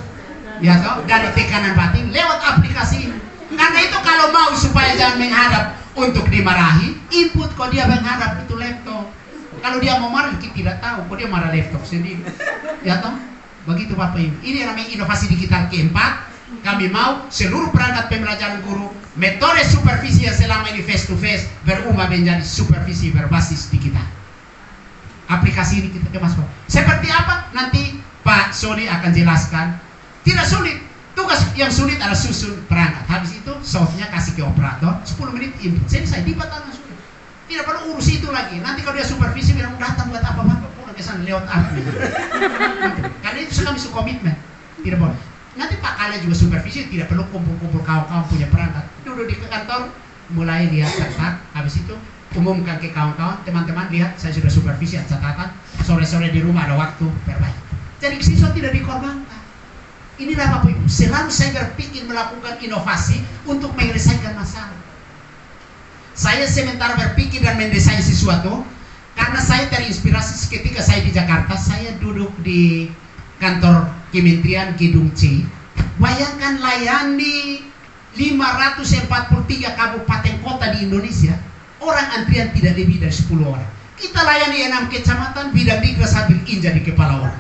Ya toh, dari tekanan batin lewat aplikasi ini. Karena itu kalau mau supaya jangan menghadap untuk dimarahi, input kok dia menghadap itu laptop. Kalau dia mau marah, kita tidak tahu. Kok dia marah laptop sendiri. Ya toh? Begitu Bapak Ibu. Ini namanya inovasi digital keempat. Kami mau seluruh perangkat pembelajaran guru, metode supervisi yang selama ini face to face berubah menjadi supervisi berbasis digital. Aplikasi ini kita kemas. Seperti apa? Nanti Pak Sony akan jelaskan. Tidak sulit. Tugas yang sulit adalah susun perangkat. Habis itu softnya kasih ke operator, 10 menit input. Selesai, dibatal langsung. Tidak perlu urus itu lagi. Nanti kalau dia supervisi bilang datang buat apa-apa, pulang ke sana lewat apa. Karena itu kami komitmen. Tidak boleh. Nanti Pak Kale juga supervisi, tidak perlu kumpul-kumpul kawan-kawan punya perangkat. Duduk di kantor, mulai lihat catatan. Habis itu umumkan ke kawan-kawan, teman-teman lihat saya sudah supervisi catatan. Sore-sore di rumah ada waktu perbaiki. Jadi siswa tidak dikorbankan. Inilah Bapak Ibu, selalu saya berpikir melakukan inovasi untuk menyelesaikan masalah. Saya sementara berpikir dan mendesain sesuatu karena saya terinspirasi ketika saya di Jakarta. Saya duduk di kantor Kementerian Gedung C. Bayangkan layani 543 kabupaten kota di Indonesia. Orang antrian tidak lebih dari 10 orang. Kita layani 6 kecamatan, bidang diklat sambil injak di kepala orang.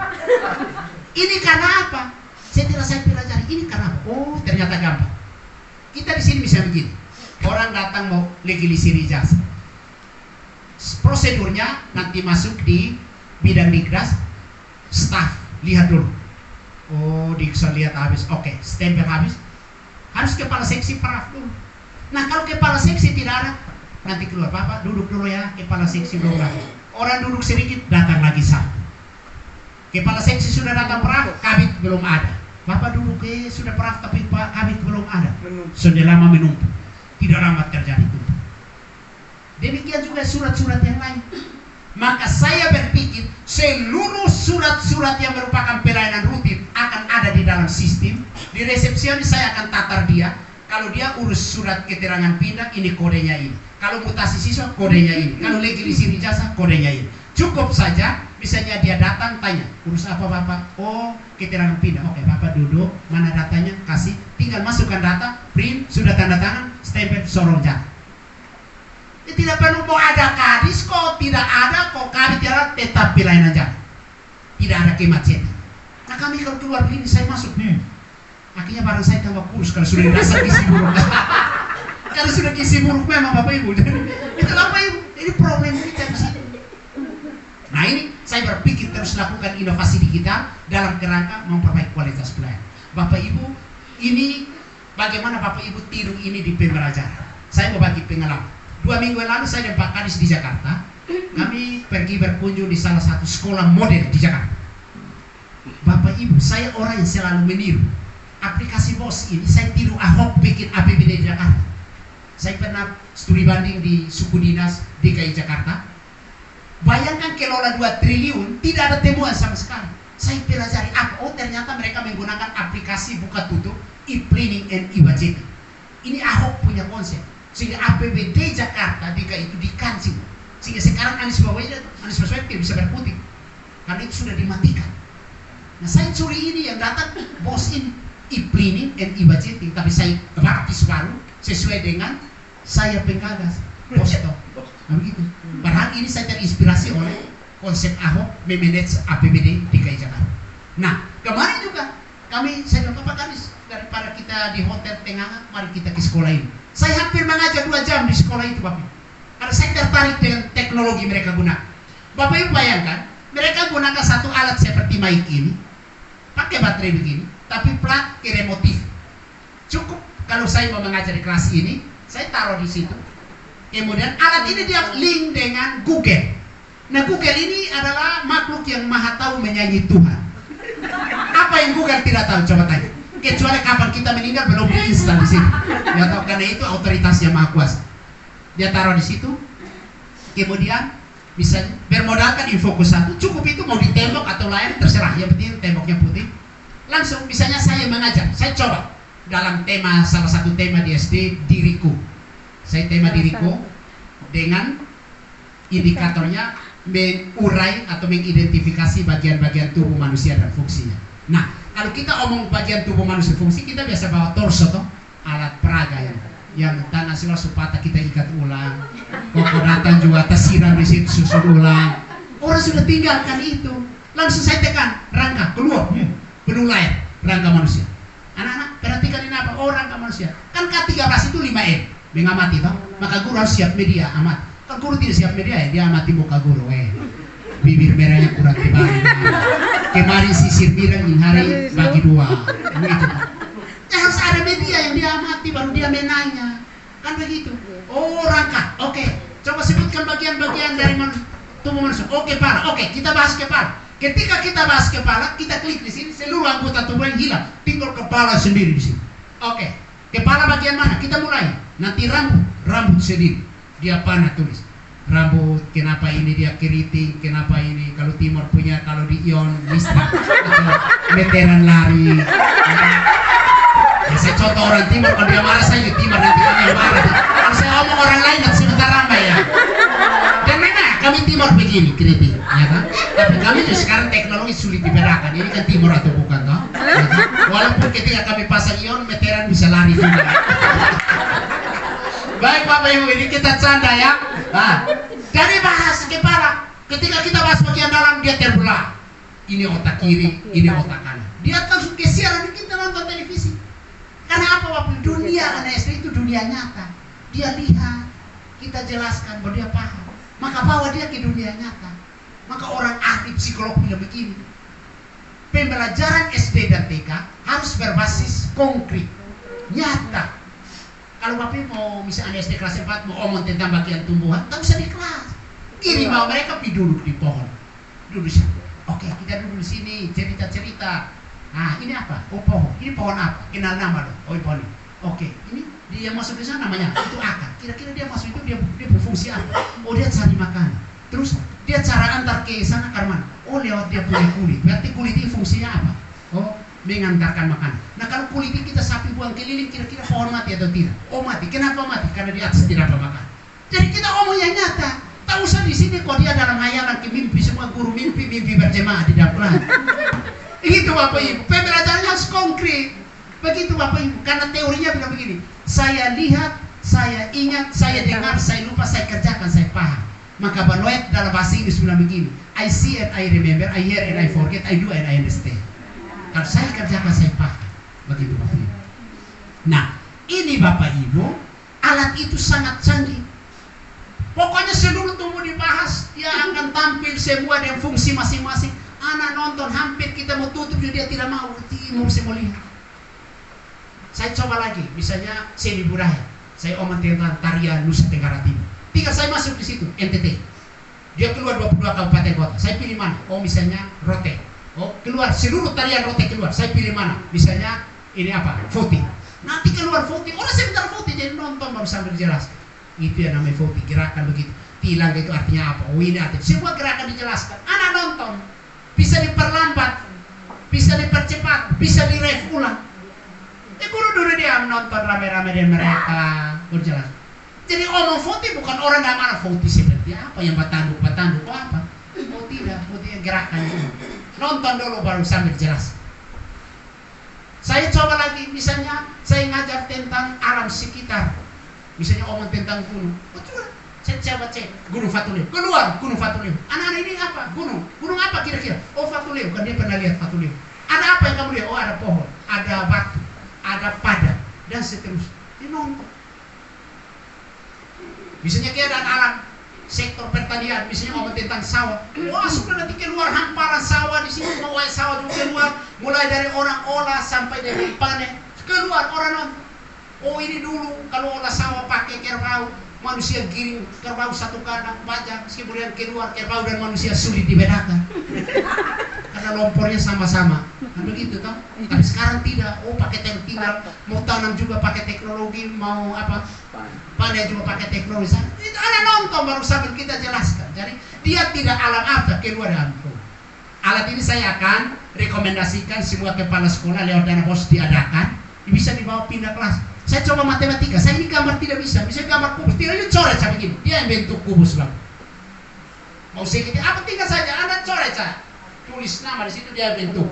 Ini karena apa? Setelah saya pelajari ini karena apa? Oh ternyata gampang. Kita di sini bisa begini. Orang datang mau legalisir ijazah. Prosedurnya nanti masuk di bidang diklat, staff lihat dulu. Oh Dikson lihat habis, oke, stempel habis. Harus kepala seksi paraf dulu. Nah kalau kepala seksi tidak ada, nanti keluar Bapak duduk dulu ya, kepala seksi belum ada. Orang duduk sedikit, datang lagi satu. Kepala seksi sudah datang paraf, kabit belum ada. Bapak duduk sudah paraf tapi Pak kabit belum ada. Sudah lama menumpuk. Tidak lama terjadi itu. Demikian juga surat-surat yang lain. Maka saya berpikir seluruh surat-surat yang merupakan pelayanan rutin akan ada di dalam sistem. Di resepsionis saya akan tatar dia. Kalau dia urus surat keterangan pindah, ini kodenya ini. Kalau mutasi siswa, kodenya ini. Kalau legalisir ijazah, kodenya ini. Cukup saja, misalnya dia datang tanya, urus apa Bapak? Oh, keterangan pindah. Oke, Bapak duduk, mana datanya? Kasih, tinggal masukkan data, print, sudah tanda tangan, stempel, sorong jatuh. Tidak perlu mau ada kadis kok, tidak ada kok kadis jalan tetap pelayanan jalan. Tidak ada kemacetan. kami kalau keluar begini saya masuk. Akhirnya barang saya tambah kurus kalau sudah dirasa gizi buruk. Kalau sudah gizi buruk memang Bapak Ibu. Itu Bapak Ibu, ini problem kita di sini. Nah ini saya berpikir terus lakukan inovasi digital dalam kerangka memperbaiki kualitas pelayanan. Bapak Ibu, ini bagaimana Bapak Ibu tiru ini di pembelajaran. Saya mau bagi pengalaman. 2 minggu yang lalu saya dan Pak Kadis di Jakarta. Kami pergi berkunjung di salah satu sekolah model di Jakarta. Bapak Ibu, saya orang yang selalu meniru. Aplikasi BOS ini saya tiru Ahok bikin APBD di Jakarta. Saya pernah studi banding di suku dinas DKI Jakarta. Bayangkan kelola 2 triliun tidak ada temuan sama sekali. Saya pelajari apa? Oh ternyata mereka menggunakan aplikasi buka tutup, e-planning and e-budgeting. Ini Ahok punya konsep. Sehingga APBD Jakarta DKI itu dikancing. Sehingga sekarang Anies Baswedan tidak bisa berkutik. Karena itu sudah dimatikan. Nah saya curi ini yang datang BOS ini e-planning and e-budgeting. Tapi saya baptis baru sesuai dengan saya penggagas BOS itu. Nah begitu. Padahal ini saya terinspirasi oleh konsep Ahok memanage APBD DKI Jakarta. Nah kemarin juga saya bilang Pak Kadis, daripada kita di hotel tengah, mari kita ke sekolah ini. Saya hampir mengajar 2 jam di sekolah itu Bapak. Karena saya tertarik dengan teknologi mereka gunakan. Bapak Ibu bayangkan, mereka gunakan satu alat seperti mic ini, pakai baterai begini, tapi plug ke remote TV. Cukup kalau saya mau mengajar di kelas ini, saya taruh di situ. Kemudian alat ini dia link dengan Google. Nah Google ini adalah makhluk yang maha tahu menyanyi Tuhan. Apa yang Google tidak tahu? Coba tanya. Kecuali kapan kita meninggal belum diinstal di sini. Ya tahu karena itu otoritasnya maha kuasa. Dia taruh di situ. Kemudian misalnya bermodalkan info ke satu, cukup itu mau ditembok atau lain terserah. Yang penting temboknya putih. Langsung misalnya saya mengajar, saya coba dalam tema salah satu tema di SD diriku. Saya tema diriku dengan indikatornya mengurai atau mengidentifikasi bagian-bagian tubuh manusia dan fungsinya. Nah, kalau kita omong bagian tubuh manusia fungsi, kita biasa bawa torso toh, alat peraga yang tanah silau supata kita ikat ulang, koko datang juga tersiram di situ susun ulang. Orang sudah tinggalkan itu, langsung saya tekan rangka keluar, penuh layar rangka manusia. Anak-anak perhatikan ini apa? Oh rangka manusia. Kan K13 itu 5M, mengamati toh. Maka guru harus siap media amat. Kalau guru tidak siap media ya dia amati muka guru. Bibir merahnya kurang tebal. Kemarin sisir birang ini hari bagi 2. Begitu. Ya, harus ada media yang dia amati baru dia menanya. Kan begitu. Oh rangka. Oke. Coba sebutkan bagian-bagian dari tubuh manusia. Oh kepala. Oke, kita bahas kepala. Ketika kita bahas kepala, kita klik di sini seluruh anggota tubuh yang hilang. Tinggal kepala sendiri di sini. Oke. Kepala bagian mana? Kita mulai. Nanti rambut sendiri. Dia panah tulis. Rambut, kenapa ini dia keriting, kenapa ini kalau Timur punya, kalau di Ion listrik atau veteran lari. Saya contoh orang Timur, kalau dia marah saya Timur nanti dia marah. Kalau saya ngomong orang lain nanti sebentar ramai ya. Dan memang kami Timur begini keriting, ya kan? Tapi kami sekarang teknologi sulit dibedakan. Ini kan Timur atau bukan toh? Ya kan? Walaupun ketika kami pasang Ion, veteran bisa lari juga. Baik Bapak Ibu, ini kita canda ya. Nah, dari bahas kepala, ketika kita bahas bagian dalam dia terbelah. Ini otak kiri, ini otak kanan. Dia langsung ke siaran, kita nonton televisi. Karena apa Bapak? Dunia anak SD itu dunia nyata. Dia lihat, kita jelaskan bahwa dia paham. Maka bawa dia ke dunia nyata. Maka orang ahli psikolog punya begini. Pembelajaran SD dan TK harus berbasis konkret, nyata. Kalau Bapak mau misalnya SD kelas 4 mau omong tentang bagian tumbuhan, tak usah di kelas. Kirim bawa mereka pergi duduk di pohon. Duduk sini. Oke, kita duduk di sini cerita-cerita. Nah, ini apa? Oh, pohon. Ini pohon apa? Kenal nama dong. Oh, pohon ini. Oke, ini dia masuk di sana namanya itu akar. Kira-kira dia masuk itu dia berfungsi apa? Oh, dia cari makan. Terus dia cara antar ke sana ke mana? Oh, lewat dia punya kulit. Berarti kulit ini fungsinya apa? Oh, mengantarkan makanan. Nah kalau kulit kita sapi buang keliling, kira-kira pohon mati atau tidak? Oh mati. Kenapa mati? Karena di atas tidak ada makan. Jadi kita ngomong yang nyata. Tak usah di sini kok dia dalam hayalan ke mimpi, semua guru mimpi berjemaah di dalam kelas. Itu Bapak Ibu. Pembelajarannya harus konkret. Begitu Bapak Ibu. Karena teorinya bilang begini. Saya lihat, saya ingat, saya dengar, saya lupa, saya kerjakan, saya paham. Maka Benoit dalam bahasa Inggris bilang begini. I see and I remember, I hear and I forget, I do and I understand. Kalau saya kerjakan saya paham. Begitu Bapak Ibu. Nah, ini Bapak Ibu, alat itu sangat canggih. Pokoknya seluruh tumbuh dibahas, dia akan tampil semua dengan fungsi masing-masing. Anak nonton hampir kita mau tutup juga dia tidak mau lihat. Saya coba lagi, misalnya seni budaya. Saya omong tentang tarian Nusa Tenggara Timur. Tinggal saya masuk di situ, NTT. Dia keluar 22 kabupaten kota. Saya pilih mana? Oh misalnya Rote. Oh keluar seluruh tarian Rote keluar. Saya pilih mana? Misalnya ini apa? Foti. Nanti keluar Foti. Orang sebentar Foti jadi nonton baru sambil dijelaskan. Itu yang namanya Foti, gerakan begitu. Tilang itu artinya apa? Oh ini artinya. Semua gerakan dijelaskan. Anak nonton. Bisa diperlambat, bisa dipercepat, bisa diref ulang. Guru dulu dia menonton rame-rame dan mereka berjelas. Jadi omong Foti bukan orang dalam arah Foti seperti apa yang batanduk oh apa? Oh tidak, Foti gerakan itu. Nonton dulu baru sambil jelas. Saya coba lagi, misalnya saya ngajar tentang alam sekitar. Misalnya omong tentang gunung. Betul. Saya coba cek Gunung Fatuleu. Keluar Gunung Fatuleu. Anak-anak ini apa? Gunung. Gunung apa kira-kira? Oh Fatuleu. Kan dia pernah lihat Fatuleu. Ada apa yang kamu lihat? Oh ada pohon, ada batu, ada padat, dan seterusnya. Dia nonton. Misalnya keadaan alam, sektor pertanian, misalnya ngomong tentang sawah. Wah sudah nanti keluar hamparan sawah di sini, mau sawah juga keluar, mulai dari orang olah sampai dari panen, keluar orang nonton. Oh ini dulu kalau olah sawah pakai kerbau, manusia giring kerbau satu kandang baja, kemudian keluar kerbau dan manusia sulit dibedakan karena lompornya sama-sama. Kan begitu kan? Tapi sekarang tidak. Oh pakai tinggal mau tanam juga pakai teknologi, mau apa panen juga pakai teknologi. Itu anak nonton baru sambil kita jelaskan. Jadi dia tidak alam apa keluar dalam alat ini. Saya akan rekomendasikan semua kepala sekolah lewat dana bos diadakan, bisa dibawa pindah kelas. Saya coba matematika, saya ini gambar tidak bisa gambar kubus, tidak ini coret saya begini, dia yang bentuk kubus bang. Mau sedikit, apa tinggal saja, Anda coret saya, tulis nama di situ dia yang bentuk.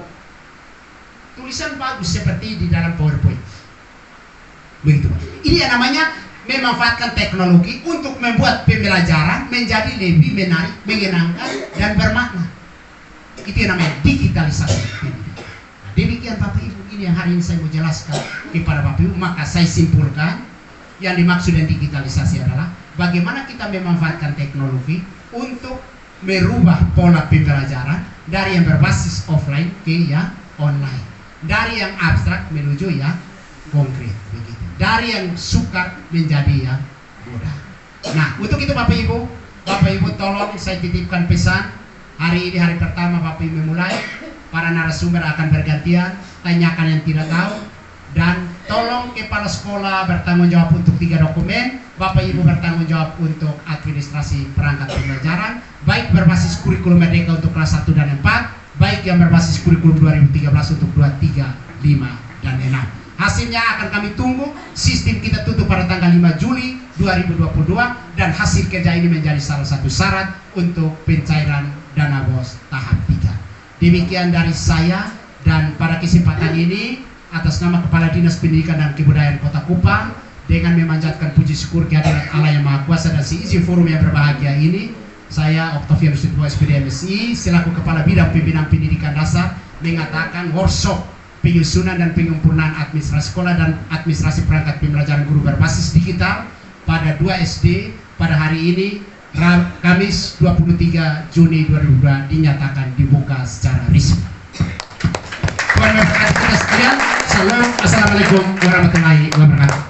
Tulisan bagus seperti di dalam PowerPoint. Begitu. Ini yang namanya memanfaatkan teknologi untuk membuat pembelajaran menjadi lebih menarik, menyenangkan dan bermakna. Itu yang namanya digitalisasi. Demikian Bapak Ibu, ini yang hari ini saya mau jelaskan kepada Bapak Ibu. Maka saya simpulkan yang dimaksud dengan digitalisasi adalah bagaimana kita memanfaatkan teknologi untuk merubah pola pembelajaran dari yang berbasis offline ke yang online, dari yang abstrak menuju yang konkret, begitu. Dari yang sukar menjadi yang mudah. Nah untuk itu Bapak Ibu tolong saya titipkan pesan. Hari ini hari pertama Bapak Ibu memulai. Para narasumber akan bergantian, tanyakan yang tidak tahu, dan tolong kepala sekolah bertanggung jawab untuk 3 dokumen, Bapak Ibu bertanggung jawab untuk administrasi perangkat pembelajaran, baik berbasis kurikulum Merdeka untuk kelas 1 dan 4, baik yang berbasis kurikulum 2013 untuk 2, 3, 5, dan 6. Hasilnya akan kami tunggu. Sistem kita tutup pada tanggal 5 Juli 2022, dan hasil kerja ini menjadi salah satu syarat untuk pencairan dana BOS tahap 3. Demikian dari saya, dan pada kesempatan ini atas nama Kepala Dinas Pendidikan dan Kebudayaan Kota Kupang, dengan memanjatkan puji syukur kehadirat Allah yang Maha Kuasa dan seisi forum yang berbahagia ini, saya Octavianus Sudmo SPD MSI selaku Kepala Bidang Pembinaan Pendidikan Dasar mengatakan workshop penyusunan dan penyempurnaan administrasi sekolah dan administrasi perangkat pembelajaran guru berbasis digital pada 2 SD pada hari ini Kamis 23 Juni 2022 dinyatakan dibuka secara resmi. Tuhan memberkati kita sekalian. Assalamualaikum warahmatullahi wabarakatuh.